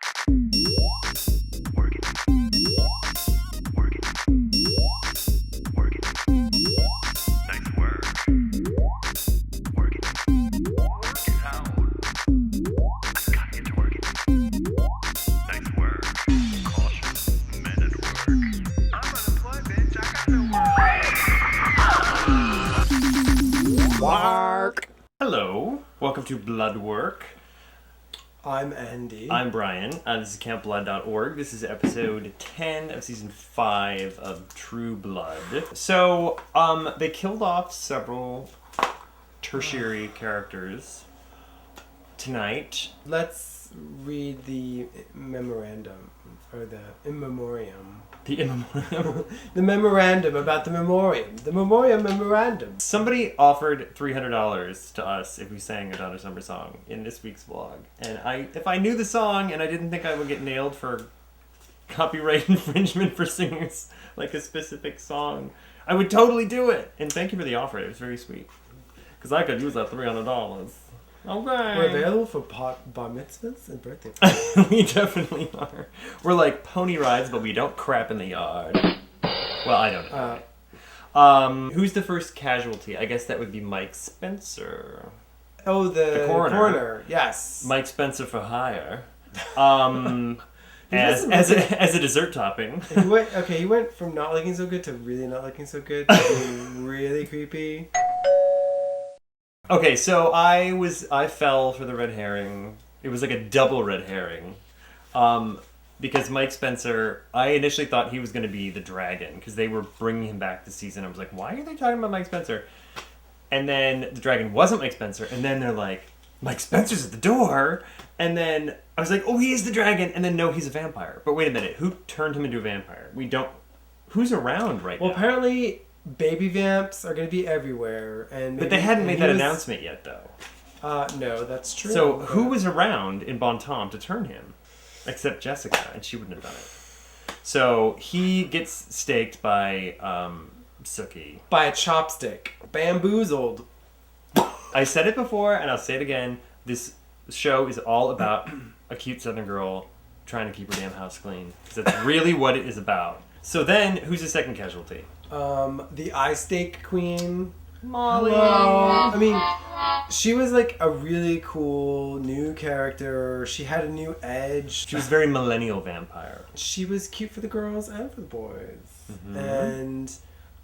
Work it. Work it. Work it. Nice work. Work it. Work it out. I gotta get to work it. Nice work. Caution. Men at work. I'm unemployed, bitch. I got no work. Mark. Hello, welcome to Blood Work. I'm Andy. I'm Brian. This is CampBlood.org. This is episode 10 of season 5 of True Blood. So, they killed off several tertiary characters tonight. Let's read the memorandum, or the in memoriam. The The memorandum about the memoriam. The memoriam memorandum. Somebody offered $300 to us if we sang a Donna Summer song in this week's vlog. And if I knew the song and I didn't think I would get nailed for copyright infringement for singing like a specific song, I would totally do it. And thank you for the offer. It was very sweet. Because I could use that $300. Okay. We're available for bar mitzvahs and birthday parties. We definitely are. We're like pony rides, but we don't crap in the yard. Well, I don't know. Who's the first casualty? I guess that would be Mike Spencer. Oh, the coroner. Yes. Mike Spencer for hire. As a dessert topping. He went from not looking so good to really not looking so good to being really creepy. Okay, so I fell for the red herring. It was like a double red herring. Because Mike Spencer, I initially thought he was going to be the dragon because they were bringing him back this season. I was like, why are they talking about Mike Spencer? And then the dragon wasn't Mike Spencer. And then they're like, Mike Spencer's at the door. And then I was like, oh, he is the dragon. And then no, he's a vampire. But wait a minute, who turned him into a vampire? Who's around right now? Well, apparently baby vamps are going to be everywhere. But they hadn't made that announcement yet, though. No, that's true. So who was around in Bon Tom to turn him? Except Jessica, and she wouldn't have done it. So he gets staked by Sookie. By a chopstick. Bamboozled. I said it before, and I'll say it again. This show is all about a cute Southern girl trying to keep her damn house clean. Because that's really what it is about. So then, who's the second casualty? The eye stake queen. Molly. Hello. I mean, she was like a really cool new character. She had a new edge. She was very millennial vampire. She was cute for the girls and for the boys. Mm-hmm. And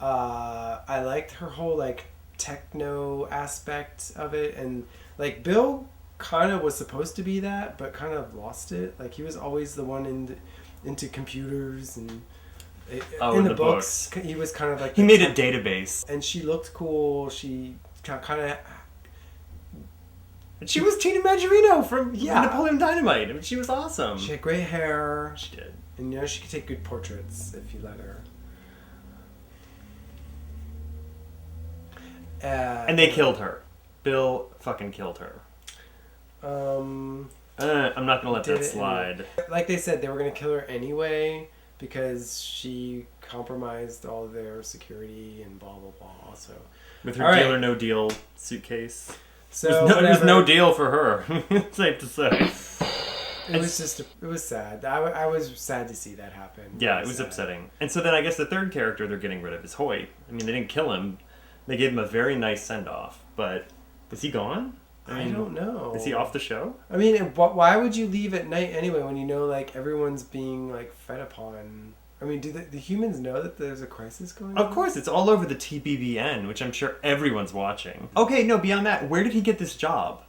I liked her whole like techno aspect of it. And like Bill kind of was supposed to be that, but kind of lost it. Like he was always the one into computers and... in the books, he was kind of like... He made a database. And she looked cool. She kind of... She was Tina Majorino from Napoleon Dynamite. I mean, she was awesome. She had gray hair. She did. And she could take good portraits if you let her. And they killed her. Bill fucking killed her. I'm not going to let that slide. Like they said, they were going to kill her anyway... because she compromised all of their security and blah, blah, blah. So, with her deal or no deal suitcase. So there's no deal for her. Safe to say. It was sad. I was sad to see that happen. Yeah, it was upsetting. And so then I guess the third character they're getting rid of is Hoyt. I mean, they didn't kill him. They gave him a very nice send-off. But is he gone? I don't know. Is he off the show? I mean, why would you leave at night anyway when you know, like, everyone's being, like, fed upon? I mean, do the humans know that there's a crisis going on? Of course, it's all over the TBVN, which I'm sure everyone's watching. Okay, no, beyond that, where did he get this job?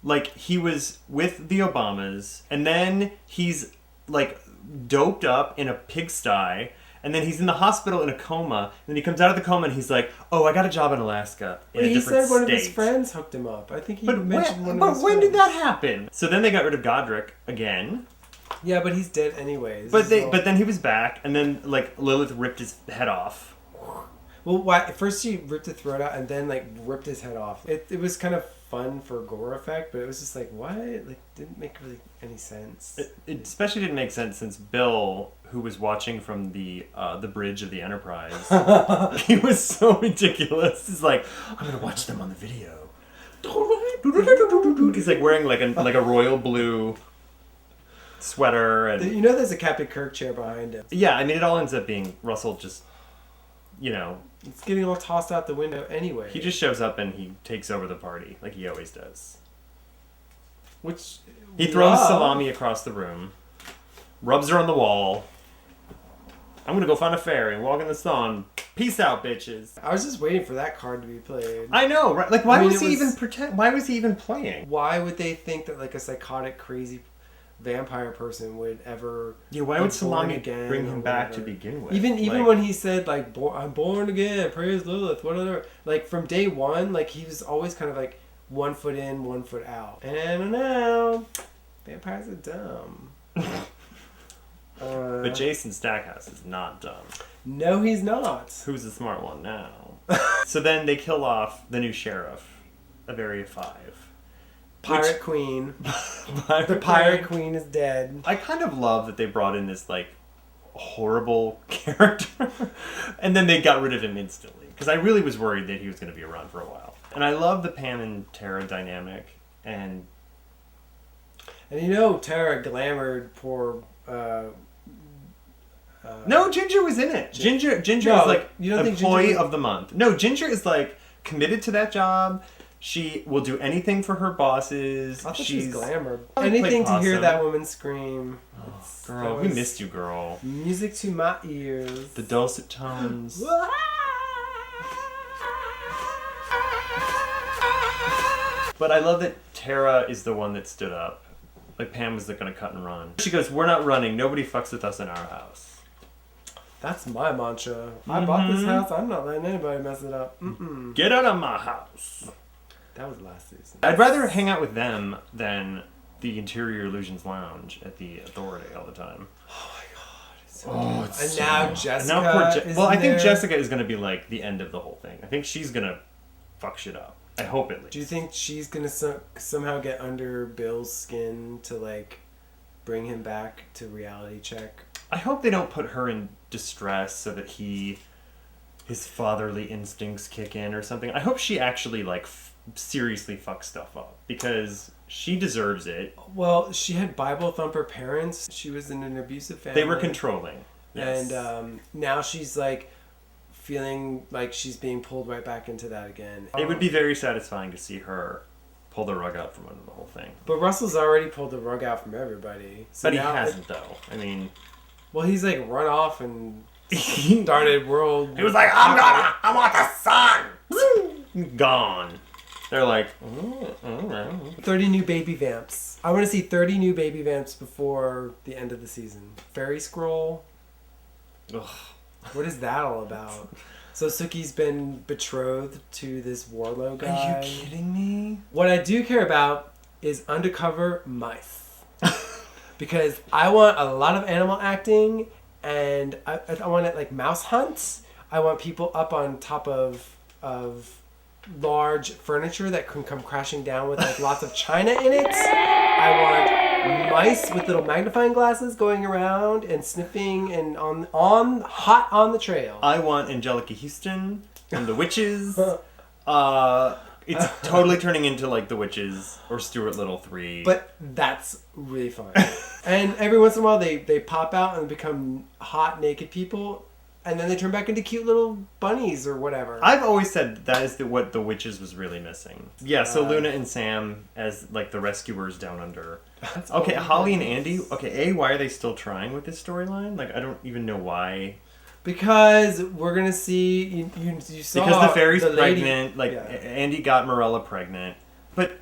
Like, he was with the Obamas, and then he's, like, doped up in a pigsty, and then he's in the hospital in a coma, and then he comes out of the coma and he's like, oh, I got a job in Alaska in a different state. He said one of his friends hooked him up. I think he mentioned one of his friends. But when did that happen? So then they got rid of Godric again. Yeah, but he's dead anyways. But then he was back, and then, like, Lilith ripped his head off. Well, why? First she ripped his throat out, and then, like, ripped his head off. It was kind of fun for gore effect, but it was just like, what? Like, didn't make really any sense. It especially didn't make sense since Bill, who was watching from the bridge of the Enterprise, he was so ridiculous. He's like, I'm gonna watch them on the video. He's like wearing like a royal blue sweater and You know there's a Captain Kirk chair behind him. yeah, I mean it all ends up being Russell just, you know, It's getting all tossed out the window anyway. he just shows up and he takes over the party like he always does. Which He throws love. salami across the room, rubs her on the wall. I'm gonna go find a fairy and walk in the sun. Peace out, bitches. I was just waiting for that card to be played. I know, right? Like, why I mean, was it he was- even pretend? Why was he even playing? Why would they think that like a psychotic, crazy vampire person would ever? Yeah, why be would Salami born again bring or him back to whatever? begin with? Even Like, when he said like I'm born again, praise Lilith, whatever. Like from day one, like he was always kind of like 1 foot in, 1 foot out. And now, vampires are dumb. But Jason Stackhouse is not dumb. No, he's not. Who's the smart one now? So then they kill off the new sheriff of Area 5. Pirate Queen. Pirate The Pirate Queen is dead. I kind of love that they brought in this, like, horrible character. And then they got rid of him instantly. Because I really was worried that he was going to be around for a while. And I love the Pam and Tara dynamic. And And you know, Tara glamored poor. no, Ginger was in it. Ginger No, is like you don't think employee Ginger- of the month. No, Ginger is like committed to that job. She will do anything for her bosses. I thought she's glamour. Probably played Anything to hear possum. that woman scream. It's- Girl, that we was missed you, girl. Music to my ears. The dulcet tones. But I love that Tara is the one that stood up. Like Pam was gonna cut and run. She goes, "We're not running. Nobody fucks with us in our house." That's my mantra. I bought this house. I'm not letting anybody mess it up. Mm-mm. Get out of my house. That was last season. I'd rather hang out with them than the Interior Illusions Lounge at the Authority all the time. Oh, it's And so- now and Jessica. now poor is well, I think there. Jessica is gonna be like the end of the whole thing. I think she's gonna fuck shit up. I hope at least. Do you think she's gonna somehow get under Bill's skin to like bring him back to reality check? I hope they don't put her in distress so that his fatherly instincts kick in or something. I hope she actually like seriously fucks stuff up because she deserves it. Well, she had Bible thumper parents. She was in an abusive family. They were controlling. Yes. And now she's like feeling like she's being pulled right back into that again. It would be very satisfying to see her pull the rug out from under the whole thing. But Russell's already pulled the rug out from everybody. So But he now hasn't though. I mean, well, he's like run off and he started world. was like, I want the sun! Gone. They're like, all right. 30 new baby vamps. I want to see 30 new baby vamps before the end of the season. Fairy scroll. Ugh. What is that all about? So Suki's been betrothed to this Warlow guy. Are you kidding me? What I do care about is undercover mice. Because I want a lot of animal acting, and I want it like mouse hunts. I want people up on top of large furniture that can come crashing down with like lots of china in it. I want mice with little magnifying glasses going around and sniffing and hot on the trail. I want Angelica Houston and the Witches. It's totally turning into like the Witches or Stuart Little 3. But that's really fun. And every once in a while they pop out and become hot naked people, and then they turn back into cute little bunnies or whatever. I've always said that is what the Witches was really missing. Yeah, so Luna and Sam as like the rescuers down under. That's Okay, all Holly and it Andy. is. Okay, why are they still trying with this storyline? Like, I don't even know why. Because we're gonna see you saw Because the fairy's lady- pregnant. Like, Yeah. Andy got Morella pregnant. But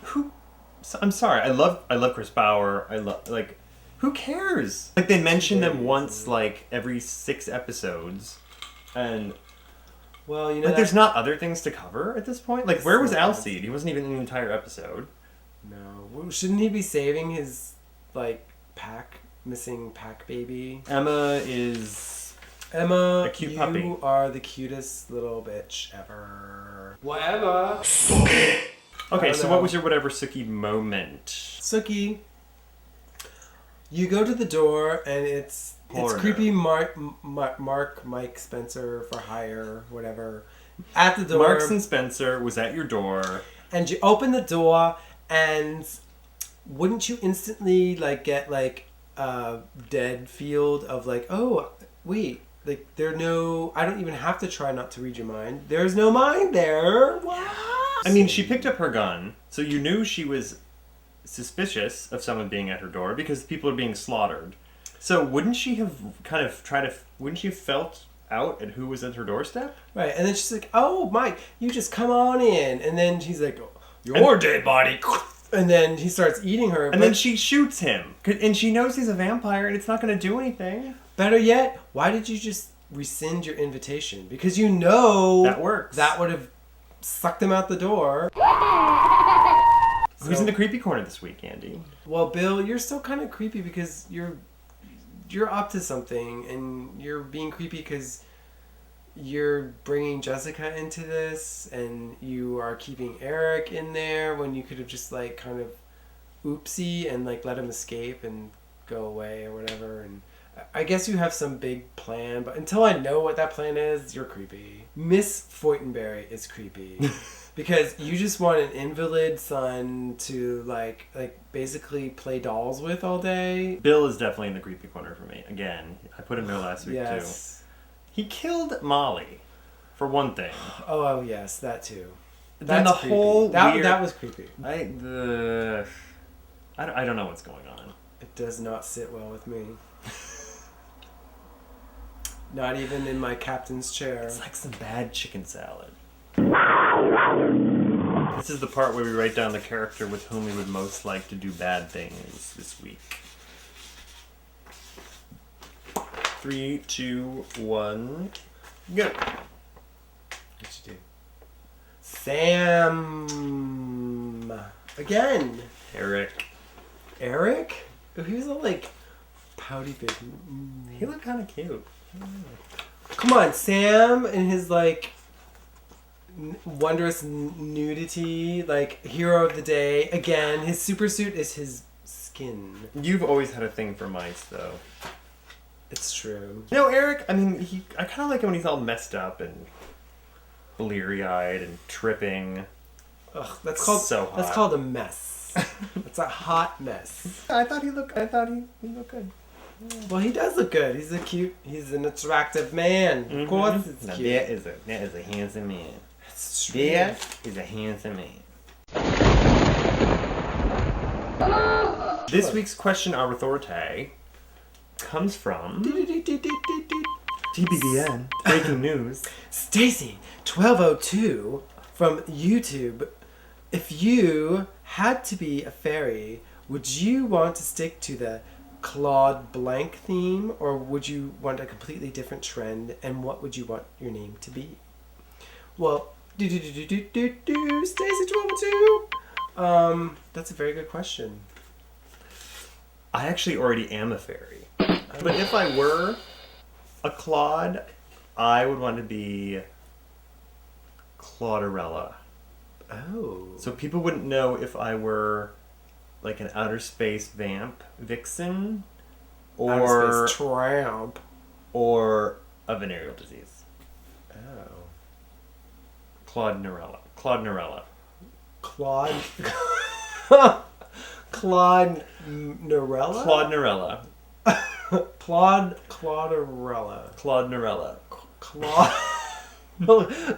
who? I'm sorry. I love Chris Bauer. I love like. Who cares? Like they mention them once, like every 6 episodes, and Well, you know like there's not other things to cover at this point. Like where was So- Alcide? He wasn't even in the entire episode. no. Well, shouldn't he be saving his like missing pack baby? Emma is Emma, A cute you puppy. are the cutest little bitch ever. Whatever. okay. I So don't what know. was your whatever Suki moment? Suki, you go to the door and it's Horner. creepy Mark Mike Spencer for hire, whatever, at the door. Marks and Spencer was at your door. And you open the door and wouldn't you instantly like get like a dead field of like, oh wait, like I don't even have to try not to read your mind. There's no mind there. What? I mean, she picked up her gun, so you knew she was suspicious of someone being at her door because people are being slaughtered. So wouldn't she have wouldn't she have felt out at who was at her doorstep? Right, and then she's like, oh, Mike, you just come on in. And then he's like, your dead body. And then he starts eating her. And then she shoots him. And she knows he's a vampire and it's not going to do anything. Better yet, why did you just rescind your invitation? Because you know that works. That would have sucked him out the door. Who's in the creepy corner this week, Andy? Well, Bill, you're still kind of creepy because you're up to something, and you're being creepy because you're bringing Jessica into this, and you are keeping Eric in there when you could have just like kind of oopsie and like let him escape and go away or whatever. And I guess you have some big plan, but until I know what that plan is, you're creepy. Miss Fortenberry is creepy. Because you just want an invalid son to like basically play dolls with all day. Bill is definitely in the creepy corner for me. Again, I put him there last week too. He killed Molly, for one thing. Oh yes, that too. Then the creepy. whole that was creepy. I don't know what's going on. It does not sit well with me. Not even in my captain's chair. It's like some bad chicken salad. This is the part where we write down the character with whom we would most like to do bad things this week. 3, 2, 1, go. What'd you do? Sam. Again. Eric. Eric? Oh, he was all like pouty face. He looked kind of cute. Come on, Sam and his like wondrous nudity, like hero of the day. Again, his super suit is his skin. You've always had a thing for mice, though. It's true. You know, Eric, I mean, I kind of like him when he's all messed up and bleary-eyed and tripping. Ugh, that's called so hot. That's called a mess. It's a hot mess. I thought he looked good. Well, he does look good. He's an attractive man. Of course, it's Now, cute. that is a handsome man. That's true. That is a handsome man. This week's question our authority comes from TBDN. Breaking news. Stacy 1202 from YouTube. If you had to be a fairy, would you want to stick to the Claude Blanc theme, or would you want a completely different trend, and what would you want your name to be? Well, Stacy 1202. That's a very good question. I actually already am a fairy. But if I were a Claude, I would want to be Clauderella. Oh. So people wouldn't know if I were like an outer space vamp vixen Outer space tramp. or a venereal disease. Oh. Clauderella. Claude. Claude Norella? Clauderella. Clauderella. Clauderella.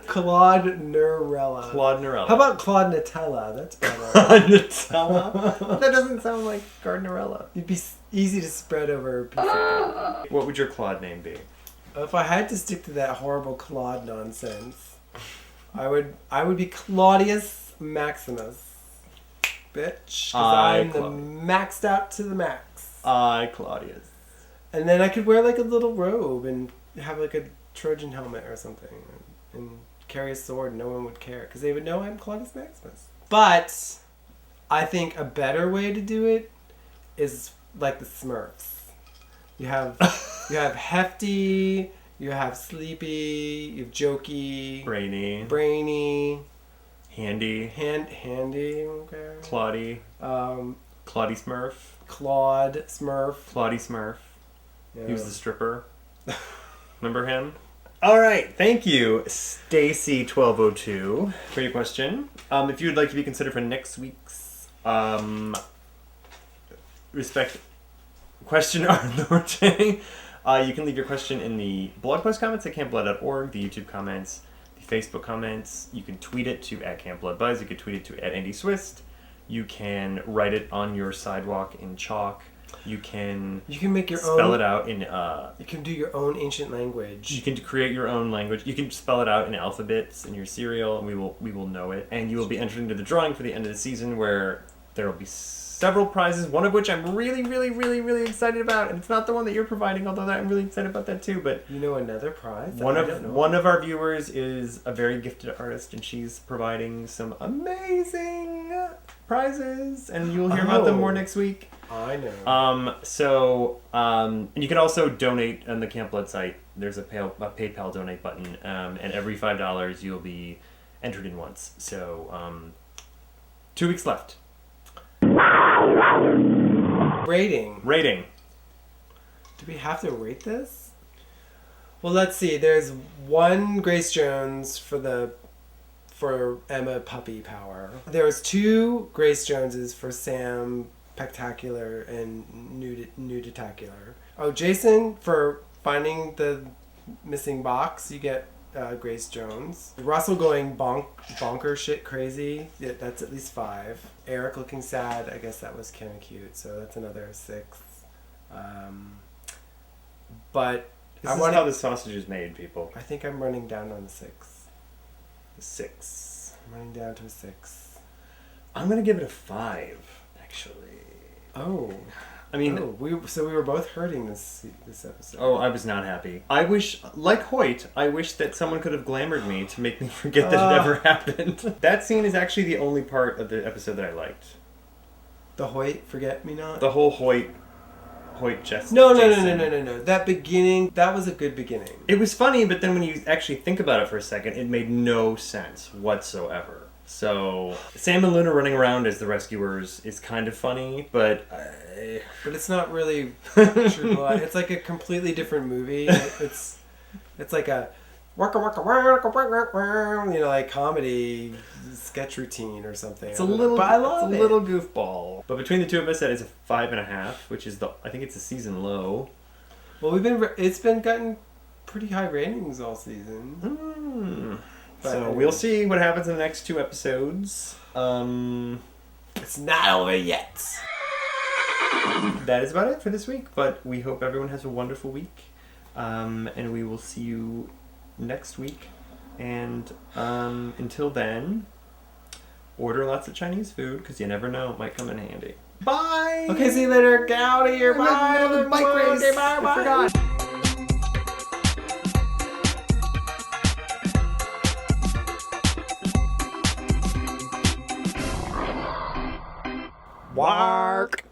Claude Norella. Clauderella. How about Claude Nutella? That's better. Nutella? That doesn't sound like Gardnerella. It'd be easy to spread over a piece of paper. What would your Claude name be? If I had to stick to that horrible Claude nonsense, I would be Claudius Maximus. Bitch. 'Cause I'm the maxed out to the max. Claudius. And then I could wear like a little robe and have like a Trojan helmet or something and carry a sword and no one would care because they would know I'm Claudius Maximus. But I think a better way to do it is like the Smurfs. You have Hefty, you have Sleepy, you have Jokey, Brainy, Handy, okay. Claudie, Claudie Smurf, Claude Smurf. Claudie Smurf. Yeah. He was the stripper. Remember him? All right, thank you, Stacy1202, for your question. If you would like to be considered for next week's respect question our authority. You can leave your question in the blog post comments at campblood.org, the YouTube comments, the Facebook comments. You can tweet it to @campbloodbuzz. You can tweet it to @AndySwist. You can write it on your sidewalk in chalk. You can make your spell own. it out in. You can do your own ancient language. You can create your own language. You can spell it out in alphabets in your cereal, and we will know it. And you will be entered into the drawing for the end of the season, where there will be several prizes. One of which I'm really, really, really, really excited about, and it's not the one that you're providing, although I'm really excited about that too. But you know another prize. one of our viewers is a very gifted artist, and she's providing some amazing prizes, and you'll hear about them more next week. I know. And you can also donate on the Camp Blood site. There's a PayPal donate button, and every $5 you'll be entered in once. So 2 weeks left. Rating. Do we have to rate this? Well, let's see. There's 1 Grace Jones for Emma Puppy Power. There was 2 Grace Joneses for Sam Spectacular and Nuditacular. Oh, Jason, for finding the missing box, you get Grace Jones. Russell going bonker shit crazy, yeah, that's at least 5. Eric looking sad, I guess that was kind of cute, so that's another 6. But This is how the sausage is made, people. I think I'm running down on the 6. The 6. I'm running down to a 6. I'm gonna give it a 5, actually. Oh. I mean, we were both hurting this episode. Oh, I was not happy. I wish, like Hoyt, I wish that someone could have glamoured me to make me forget that it ever happened. That scene is actually the only part of the episode that I liked. The Hoyt Forget Me Not? The whole Hoyt just No. That beginning, that was a good beginning. It was funny, but then when you actually think about it for a second, it made no sense whatsoever. So Sam and Luna running around as the rescuers is kind of funny, but it's not really true blood. It's like a completely different movie. It's like a like comedy sketch routine or something. It's a little, but I love it's a little goofball. But between the two of us, that is a 5.5, which is I think it's a season low. Well, it's been gotten pretty high ratings all season. So we'll see what happens in the next 2 episodes. It's not over yet. That is about it for this week, but we hope everyone has a wonderful week. And we will see you next week. And until then, order lots of Chinese food, because you never know, it might come in handy. Bye! Okay, see you later. Get out of here. I'm Bye. in the middle of the bike race. Okay, bye. I forgot. Wark.